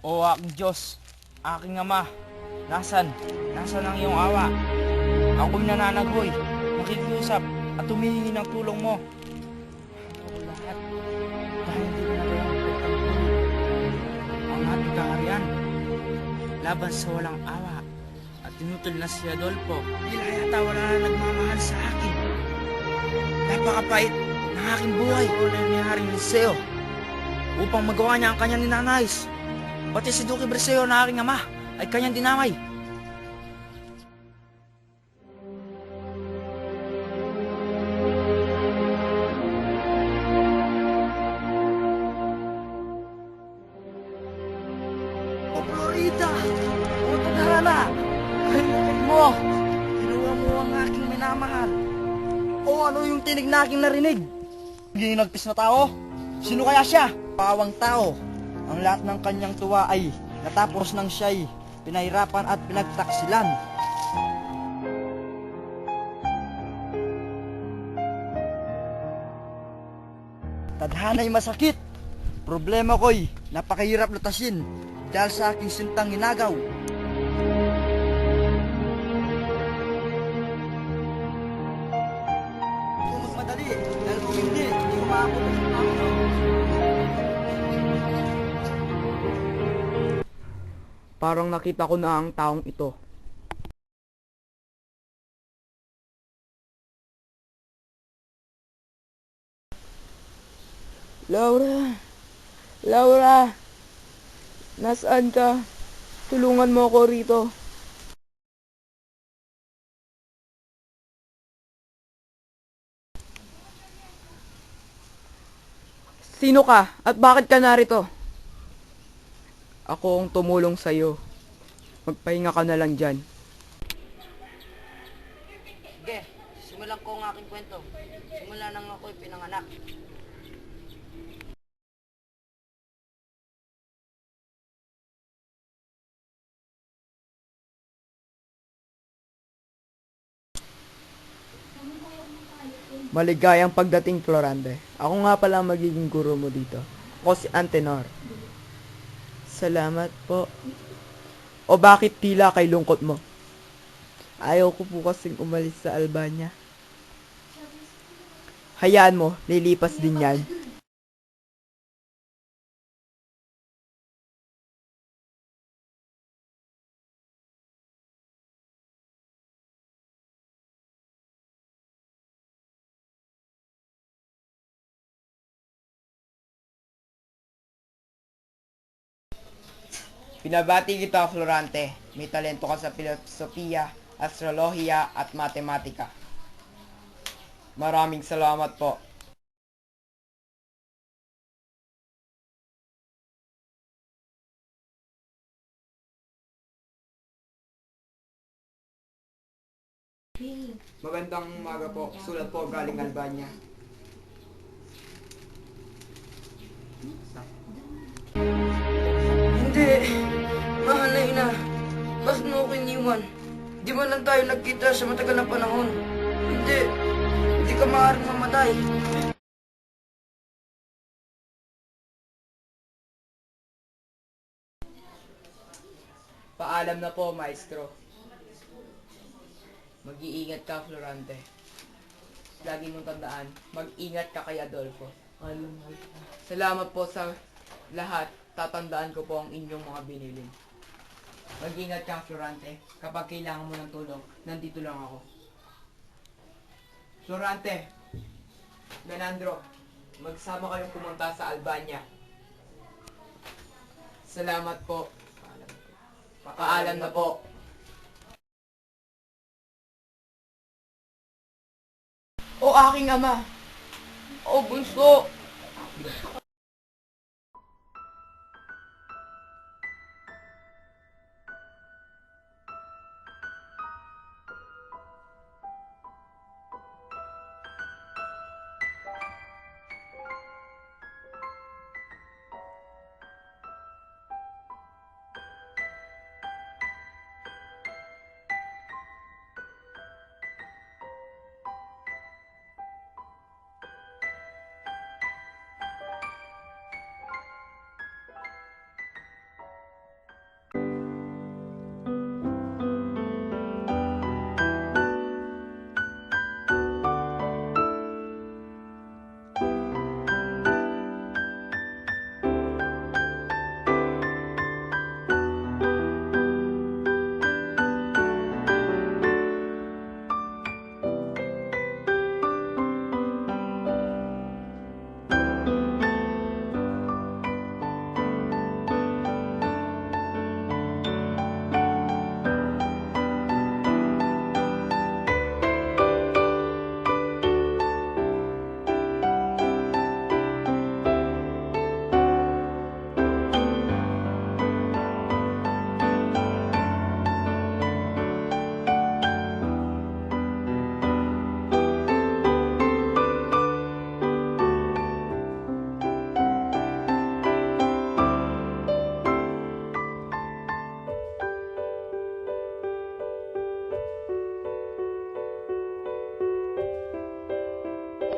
O aking Diyos, aking Ama, nasan? Nasan ang iyong awa? Ako'y nananagoy, nakikiusap at humihingi ng tulong mo. Ako lahat, dahil hindi ko nagawang pagtanggol ang ating kaharian laban sa walang awa at tinutol na si Adolfo. Tila yata wala na nagmamahal sa akin. Napakapait ng aking buhay ni Haring Liceo upang magawa niya ang kanyang ninanais. Pati si Duque Breseo na aking ama ay kanyang dinamay. O Florida! O tadhana! Kailangan mo! Ginawa mo ang aking minamahal. O ano yung tinig na aking narinig? Ginagpis na tao? Sino kaya siya? Pawang tao. Ang lahat ng kanyang tuwa ay natapos nang siya'y pinahirapan at pinagtaksilan. Tadhana'y masakit. Problema ko'y napakahirap lutasin dahil sa aking sintang hinagaw. Kung magmadali, dahil kung hindi ko maabot ang Panginoon. Parang nakita ko na ang taong ito. Laura! Laura! Nasaan ka? Tulungan mo ako rito. Sino ka? At bakit ka narito? Ako ang tumulong sa'yo. Magpahinga ka na lang dyan. Sige, simulan ko ang aking kwento. Simula nang ako'y pinanganak. Maligayang pagdating, Florante. Ako nga pala ang magiging guro mo dito. Ako si Antenor. Salamat po. O bakit tila kay lungkot mo? Ayaw ko po kasing umalis sa Albania. Hayaan mo, lilipas din yan. Pinabati kita, Florante. May talento ka sa filosofiya, astrolohiya at matematika. Maraming salamat po. Magandang umaga po. Sulat po galing Albania. Hindi, mahal na ina. Bakit mo ako iniwan? Di ba lang tayo nagkita sa matagal na panahon? Hindi ka maaaring mamatay. Paalam na po, maestro. Mag-iingat ka, Florante. Lagi mong tandaan, mag-ingat ka kay Adolfo. Salamat po sa lahat. Tatandaan ko po ang inyong mga binilin. Mag-ingat ka, Florante. Kapag kailangan mo ng tulong, nandito lang ako. Florante, Menandro, magsama kayong pumunta sa Albania. Salamat po. Paalam na po. O aking ama, o bunso,